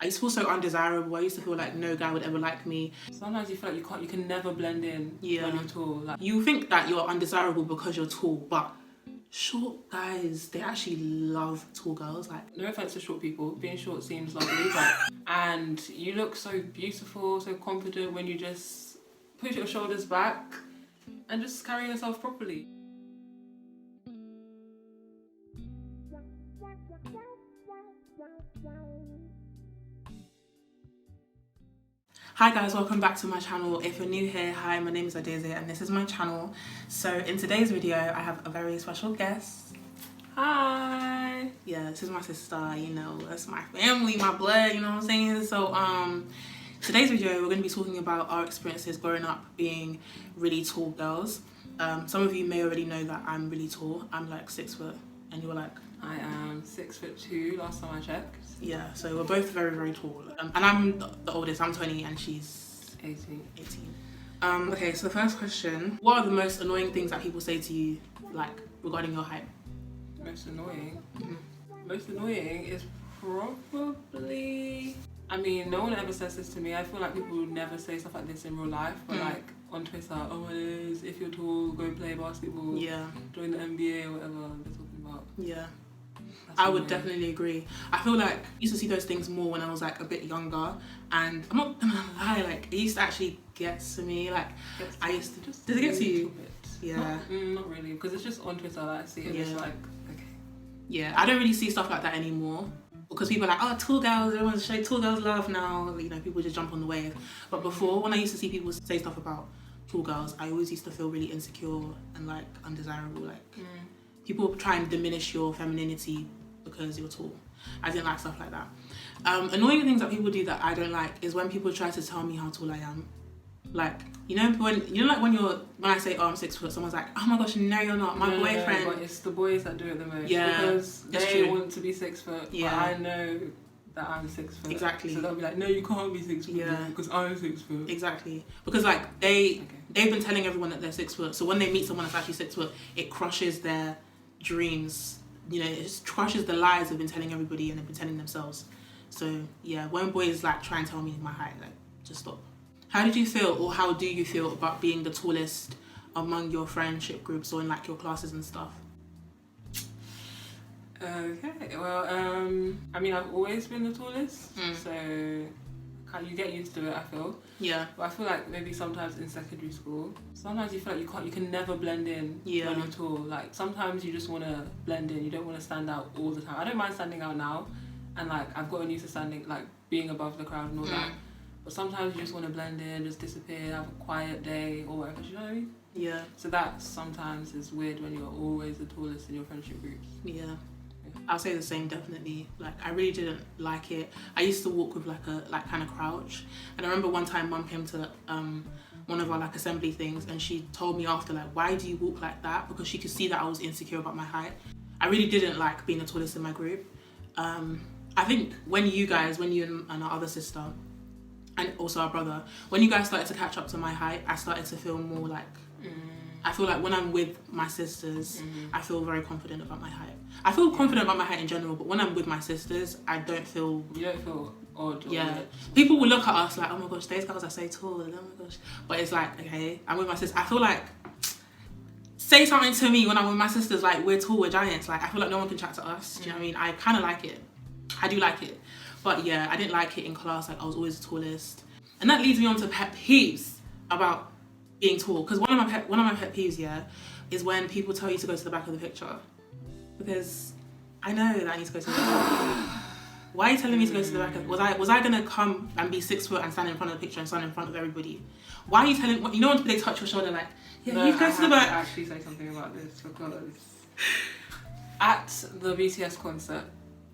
I used to feel so undesirable. I used to feel like no guy would ever like me. Sometimes you feel like you can never blend in when you're tall. Like, you think that you're undesirable because you're tall, but short guys, they actually love tall girls. Like, no offense to short people, being short seems lovely, but and you look so beautiful, so confident when you just push your shoulders back and just carry yourself properly. hi guys, welcome back to my channel. If you're new here, hi, my name is Adeze and this is my channel. So in today's video, I have a very special guest. Hi! Yeah, this is my sister, you know, that's my family, my blood, you know what I'm saying? So today's video, we're going to be talking about our experiences growing up being really tall girls. Some of you may already know that I'm really tall. I'm like 6 foot and you're like... I am 6'2" last time I checked. Yeah, so we're both very, very tall. And I'm the oldest, I'm 20 and she's 18. Okay, so the first question, what are the most annoying things that people say to you, like, regarding your height? Most annoying? Most annoying is probably... I mean, no one ever says this to me. I feel like people would never say stuff like this in real life, but like on Twitter, oh it is, if you're tall, go play basketball, join the NBA or whatever they're talking about. Yeah. I would definitely agree. I feel like I used to see those things more when I was like a bit younger, and I'm not gonna lie, like it used to actually get to me. Like I used to just... Did it get to you? Yeah. Not really, because it's just on Twitter that I see it and it's like, okay. Yeah, I don't really see stuff like that anymore because people are like, oh, tall girls, everyone show tall girls love now. You know, people just jump on the wave. But before, when I used to see people say stuff about tall girls, I always used to feel really insecure and like undesirable. Like people try and diminish your femininity because you're tall. I didn't like stuff like that. Annoying things that people do that I don't like is when people try to tell me how tall I am. Like, you know when I say, oh, I'm 6 foot, someone's like, oh my gosh, no you're not, my boyfriend. But it's the boys that do it the most. Yeah, because they want to be 6 foot. Yeah. But I know that I'm 6 foot. Exactly. So they'll be like, no, you can't be 6 foot because I'm 6 foot. Exactly. Because like they've been telling everyone that they're 6 foot. So when they meet someone that's actually 6 foot, it crushes their dreams. You know, it just crushes the lies they've been telling everybody and they've been telling themselves. So yeah, when boys like try and tell me my height, like just stop. How did you feel, or how do you feel about being the tallest among your friendship groups or in like your classes and stuff? Okay, well, I mean, I've always been the tallest, so you get used to it, I feel. Yeah. But I feel like maybe sometimes in secondary school, sometimes you feel like you can never blend in when you're tall. Like sometimes you just want to blend in, you don't want to stand out all the time. I don't mind standing out now, and like I've gotten used to standing, like being above the crowd and all that. But sometimes you just want to blend in, just disappear, have a quiet day or whatever, do you know what I mean? Yeah. So that sometimes is weird when you're always the tallest in your friendship groups. Yeah. I'll say the same, definitely. Like I really didn't like it. I used to walk with like a kind of crouch, and I remember one time mum came to one of our like assembly things and she told me after, like, why do you walk like that? Because she could see that I was insecure about my height. I really didn't like being the tallest in my group. I think when you and our other sister and also our brother, when you guys started to catch up to my height, I started to feel more like I feel like when I'm with my sisters, I feel very confident about my height. I feel confident about my height in general, but when I'm with my sisters, I don't feel... You don't feel odd or weird. People will look at us like, oh my gosh, those girls are so tall, oh my gosh. But it's like, okay, I'm with my sisters. I feel like, say something to me when I'm with my sisters, like, we're tall, we're giants. Like, I feel like no one can chat to us. Do you know what I mean? I kind of like it. I do like it. But yeah, I didn't like it in class. Like, I was always the tallest. And that leads me on to pet peeves about being tall. Because one of my pet peeves, is when people tell you to go to the back of the picture. Because I know that I need to go to the back of the picture. Why are you telling me to go to the back of... Was I going to come and be 6 foot and stand in front of the picture and stand in front of everybody? Why are you telling... You know when they touch your shoulder like, yeah, no, you go to the back? I have to actually say something about this because at the BTS concert,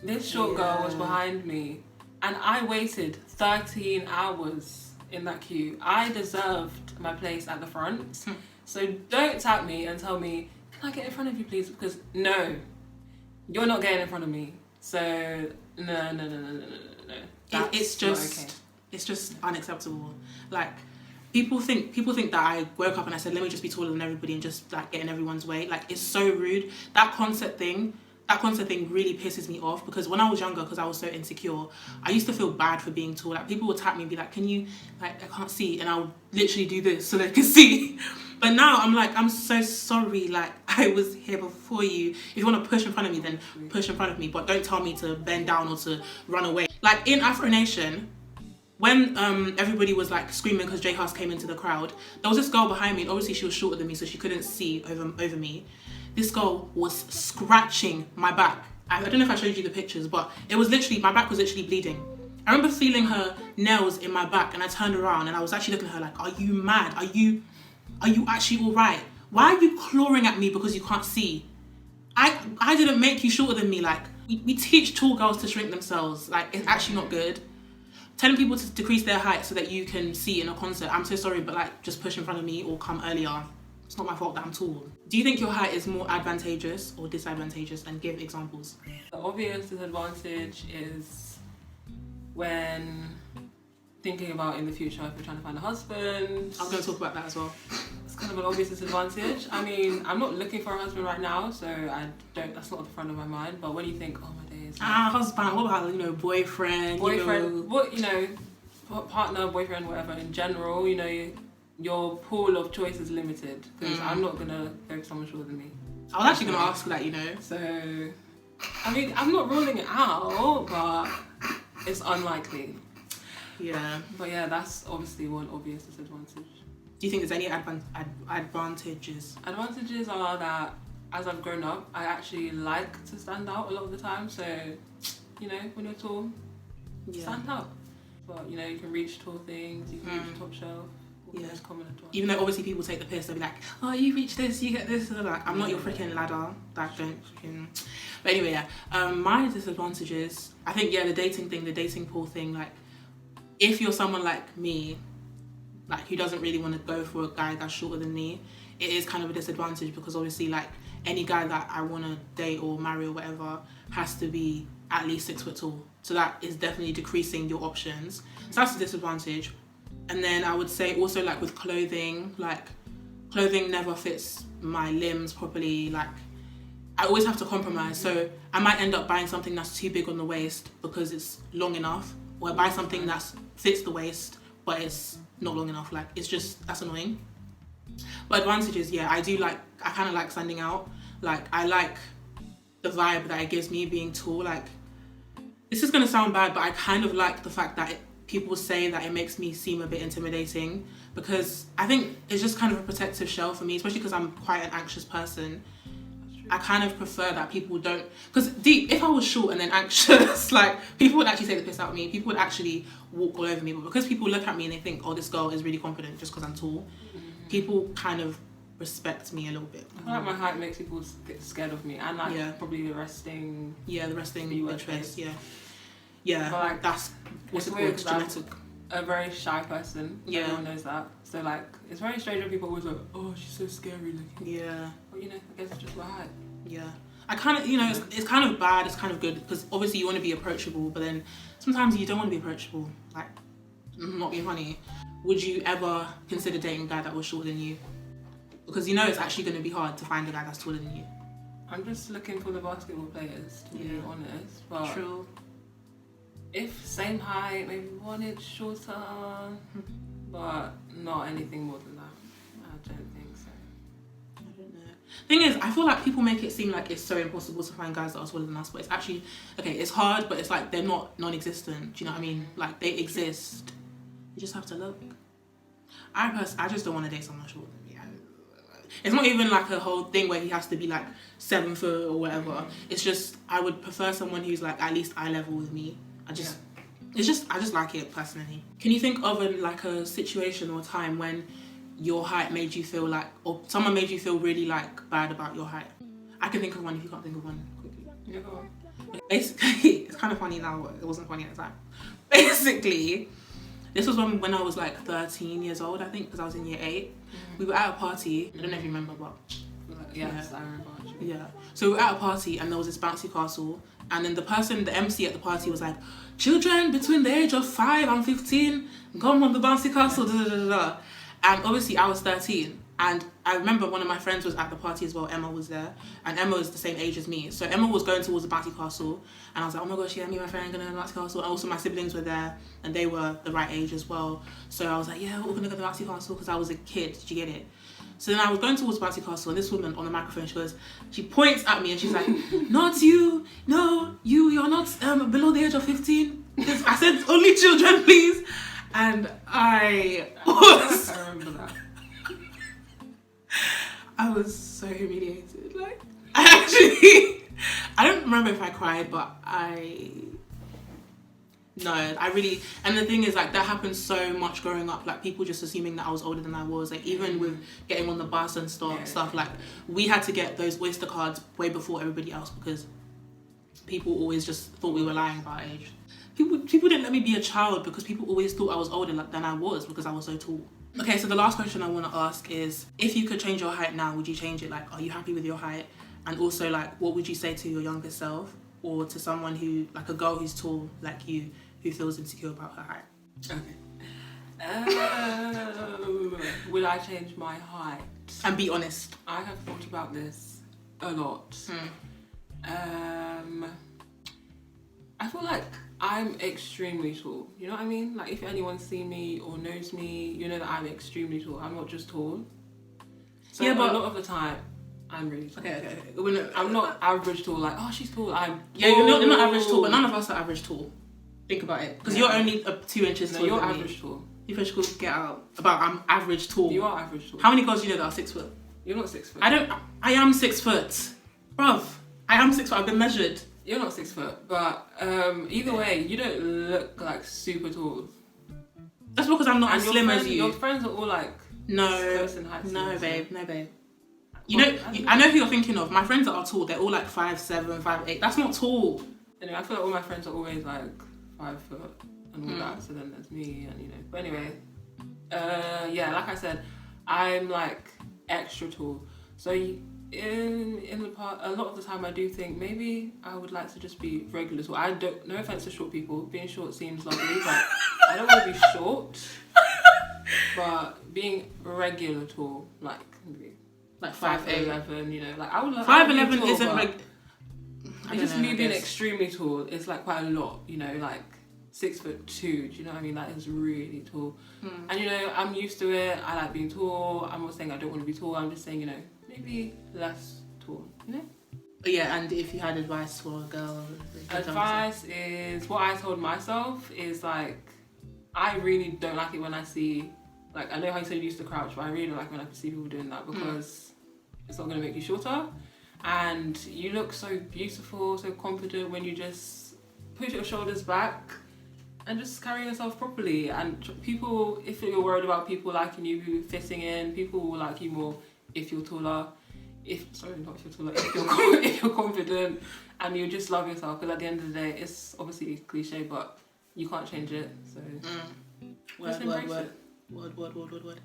this short girl was behind me and I waited 13 hours in that queue. I deserved my place at the front. So don't tap me and tell me, can I get in front of you please? Because no, you're not getting in front of me. So no. It's just unacceptable. Like people think that I woke up and I said, let me just be taller than everybody and just like get in everyone's way. Like it's so rude. That concert thing that concert thing really pisses me off, because when I was younger, because I was so insecure, I used to feel bad for being tall. Like, people would tap me and be like, can you, like, I can't see, and I would literally do this so they can see. But now I'm like, I'm so sorry, like, I was here before you. If you want to push in front of me, then push in front of me, but don't tell me to bend down or to run away. Like, in Afro Nation, when everybody was like screaming because J House came into the crowd, there was this girl behind me, and obviously she was shorter than me, so she couldn't see over me. This girl was scratching my back. I don't know if I showed you the pictures, but it was literally, my back was literally bleeding. I remember feeling her nails in my back, and I turned around and I was actually looking at her like, are you mad? Are you actually all right? Why are you clawing at me because you can't see? I didn't make you shorter than me. Like, we teach tall girls to shrink themselves. Like, it's actually not good. Telling people to decrease their height so that you can see in a concert, I'm so sorry, but like, just push in front of me or come earlier. It's not my fault that I'm tall. Do you think your height is more advantageous or disadvantageous? And give examples. The obvious disadvantage is when thinking about in the future if you're trying to find a husband. I'm going to talk about that as well. It's kind of an obvious disadvantage. I mean, I'm not looking for a husband right now, so that's not at the front of my mind. But when you think, oh my days, husband, what about, you know, boyfriend, partner, boyfriend, whatever, in general, you know, your pool of choice is limited, because I'm not gonna go for someone shorter than me. I was actually gonna ask that, you know. So, I mean, I'm not ruling it out, but it's unlikely. Yeah. But yeah, that's obviously one obvious disadvantage. Do you think there's any advantages? Advantages are that as I've grown up, I actually like to stand out a lot of the time. So, you know, when you're tall, stand out. But, you know, you can reach tall things, you can reach the top shelf. Yeah. Even though obviously people take the piss, they'll be like, oh, you reach this, you get this, and like, I'm not your freaking ladder. Like, don't freaking. But anyway, yeah. My disadvantages, I think, the dating thing, the dating pool thing, like, if you're someone like me, like, who doesn't really want to go for a guy that's shorter than me, it is kind of a disadvantage, because obviously, like, any guy that I want to date or marry or whatever has to be at least 6 foot tall. So that is definitely decreasing your options. So that's a disadvantage. And then I would say also, like, with clothing, like, clothing never fits my limbs properly. Like, I always have to compromise. So I might end up buying something that's too big on the waist because it's long enough, or I buy something that fits the waist but it's not long enough. Like, it's just, that's annoying. But advantages, I kind of like standing out. Like, I like the vibe that it gives me being tall. Like, this is gonna sound bad, but I kind of like the fact that people say that it makes me seem a bit intimidating, because I think it's just kind of a protective shell for me, especially because I'm quite an anxious person. I kind of prefer that people don't, because if I was short and then anxious, like, people would actually take the piss out of me. People would actually walk all over me. But because people look at me and they think, oh, this girl is really confident just because I'm tall, people kind of respect me a little bit. I feel like my height makes people get scared of me, and like probably the resting interest. Yeah, but like, that's what's it called, genetic. A very shy person. Everyone knows that. So like, it's very strange when people always like, oh, she's so scary looking. Yeah. But you know, I guess it's just my height. Yeah. I kind of, you know, it's kind of bad, it's kind of good, because obviously you want to be approachable, but then sometimes you don't want to be approachable. Like, not being funny. Would you ever consider dating a guy that was shorter than you? Because you know it's actually going to be hard to find a guy that's taller than you. I'm just looking for the basketball players, to be honest. But true. If same height, maybe 1 inch shorter, but not anything more than that. I don't think so. I don't know. Thing is, I feel like people make it seem like it's so impossible to find guys that are taller than us, but it's actually, okay, it's hard, but it's like they're not non-existent. Do you know what I mean? Like, they exist. You just have to look. I just don't want to date someone shorter than me. It's not even like a whole thing where he has to be like 7 foot or whatever. It's just, I would prefer someone who's like at least eye level with me. I just like it personally. Can you think of a situation or time when your height made you feel like, or someone made you feel really like bad about your height? I can think of one if you can't think of one quickly. Yeah, go on. Basically, it's kind of funny now, but it wasn't funny at the time. Basically, this was when I was like 13 years old, I think, because I was in year 8. We were at a party. I don't know if you remember, but yes, I remember. Yeah. So we were at a party and there was this bouncy castle, and then the MC at the party was like, children between the age of 5 and 15, come on the bouncy castle, da da da da. And obviously I was 13, And I remember one of my friends was at the party as well. Emma was there, and Emma was the same age as me. So Emma was going towards the bouncy castle, and I was like, oh my gosh, yeah, me and my friend are going to the bouncy castle. And also my siblings were there, and they were the right age as well. So I was like, yeah, we're going to go to the bouncy castle because I was a kid. Did you get it? So then I was going towards bouncy castle, and this woman on the microphone, she points at me, and she's like, not you, no, you're not below the age of 15. I said, only children, please. And I remember that. I was so humiliated. Like, I don't remember if I cried, but I really, and the thing is, like, that happened so much growing up, like, people just assuming that I was older than I was, like, even with getting on the bus and stuff, like, we had to get those Oyster cards way before everybody else, because people always just thought we were lying about age. People didn't let me be a child because people always thought I was older than I was because I was so tall. Okay, so the last question I want to ask is, if you could change your height now, would you change it? Like, are you happy with your height? And also, like, what would you say to your younger self, or to someone who, like, a girl who's tall like you, who feels insecure about her height? Okay. Would I change my height? And be honest. I have thought about this a lot. I feel like I'm extremely tall. You know what I mean? Like, if anyone's seen me or knows me, you know that I'm extremely tall. I'm not just tall. So yeah, but a lot of the time, I'm really tall. Okay. I'm not average tall. Like, oh, she's tall. You're not average tall, but none of us are average tall. Think about it, because you're only 2 inches taller. You're than average me. tall. You fish cool, get out. I'm average tall. You are average tall. How many girls do you know that are 6 foot? You're not 6 foot. I am 6 foot, bruv. I am 6 foot. I've been measured. You're not 6 foot, but either way, you don't look like super tall. That's because I'm not as slim as you. Your friends are all like close in height. No, babe. You know, I know who you're thinking of. My friends that are tall, they're all like 5'7", 5'8". That's not tall. Anyway, I feel like all my friends are always like 5 foot and all that. So then there's me, and But anyway, yeah, like I said, I'm like extra tall. So in the part, a lot of the time I do think maybe I would like to just be regular tall. No offense to short people, being short seems lovely, but I don't want to be short. But being regular tall, like 5'11", like I would like 5'11" isn't like. Just me being extremely tall, it's like quite a lot, like 6'2", do you know what I mean? That is really tall. And I'm used to it. I like being tall. I'm not saying I don't want to be tall. I'm just saying, maybe less tall, Yeah, and if you had advice for a girl? Advice is, what I told myself is, like, I really don't like it when I see, like, I know how you said you used to crouch, but I really don't like when I see people doing that, because it's not going to make you shorter. And you look so beautiful, so confident when you just push your shoulders back and just carry yourself properly. And people, if you're worried about people liking you fitting in, people will like you more if you're taller. If you're confident and you just love yourself. Because at the end of the day, it's obviously cliche, but you can't change it. So just embrace it. Word.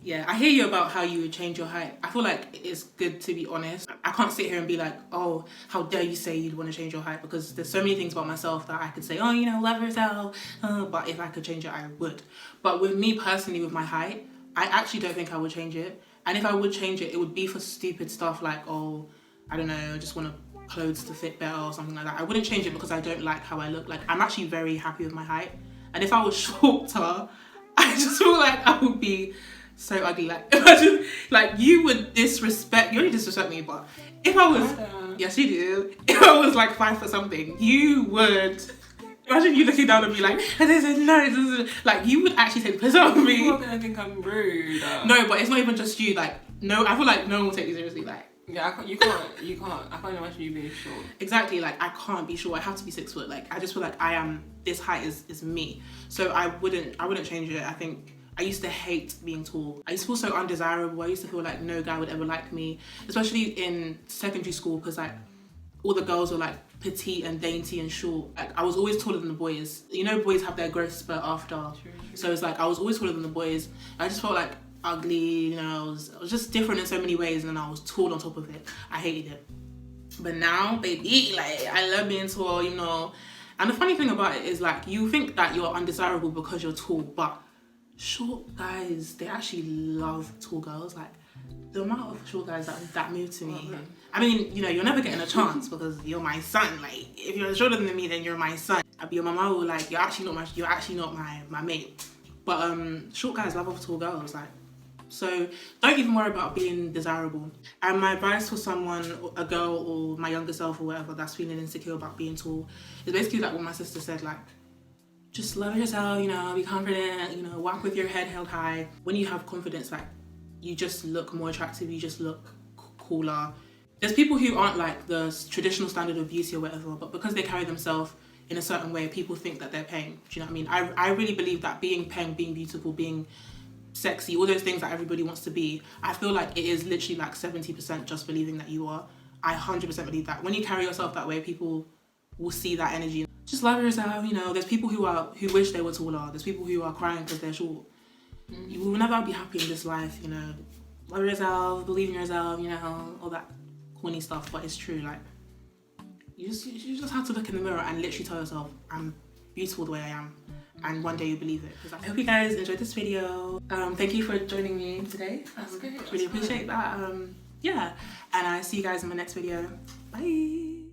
Yeah, I hear you about how you would change your height. I feel like it's good to be honest. I can't sit here and be like, oh, how dare you say you'd want to change your height, because there's so many things about myself that I could say, oh, love yourself. But if I could change it, I would. But with me personally, with my height, I actually don't think I would change it. And if I would change it, it would be for stupid stuff like, oh, I don't know, I just want clothes to fit better or something like that. I wouldn't change it because I don't like how I look. Like, I'm actually very happy with my height. And if I was shorter, I just feel like I would be so ugly. Like, imagine, like, you would disrespect, you only disrespect me, but if I was, yes you do, if I was like 5 foot something, you would, imagine you looking down on me like, no, like, you would actually take the piss out of me. People are gonna think I'm rude. No, but it's not even just you, like, no, I feel like no one will take you seriously, like. Yeah, you can't, I can't imagine you being short. Exactly, like, I can't be short, I have to be 6 foot, like, I just feel like this height is me. So I wouldn't change it. I think I used to hate being tall. I used to feel so undesirable. I used to feel like no guy would ever like me, especially in secondary school, because like all the girls were like petite and dainty and short. Like, I was always taller than the boys. Boys have their growth spurt after. True. So it's like I was always taller than the boys. I just felt like ugly, I was just different in so many ways, and then I was tall on top of it. I hated it. But now, baby, like, I love being tall, And the funny thing about it is, like, you think that you're undesirable because you're tall, but short guys, they actually love tall girls. Like, the amount of short guys that move to me. I mean, you know, you're never getting a chance because you're my son. Like, if you're shorter than me, then you're my son. Your mama will like, you're actually not my mate. But short guys love tall girls, like. So don't even worry about being desirable. And my advice for someone, a girl or my younger self or whatever, that's feeling insecure about being tall, is basically like what my sister said, like, just love yourself, you know, be confident, you know, walk with your head held high. When you have confidence, like, you just look more attractive, you just look cooler. There's people who aren't like the traditional standard of beauty or whatever, but because they carry themselves in a certain way, people think that they're peng. Do you know what I mean? I really believe that being peng, being beautiful, being sexy, all those things that everybody wants to be, I feel like it is literally like 70% just believing that you are. I 100% believe that. When you carry yourself that way, people will see that energy. Just love yourself, you know. There's people who wish they were taller. There's people who are crying because they're short. You will never be happy in this life, you know. Love yourself, believe in yourself, you know, all that corny stuff, but it's true. Like, you just have to look in the mirror and literally tell yourself, I'm beautiful the way I am, and one day you believe it. I hope you guys enjoyed this video. Thank you for joining me today. That's great. Really appreciate that. Yeah, and I see you guys in my next video. Bye.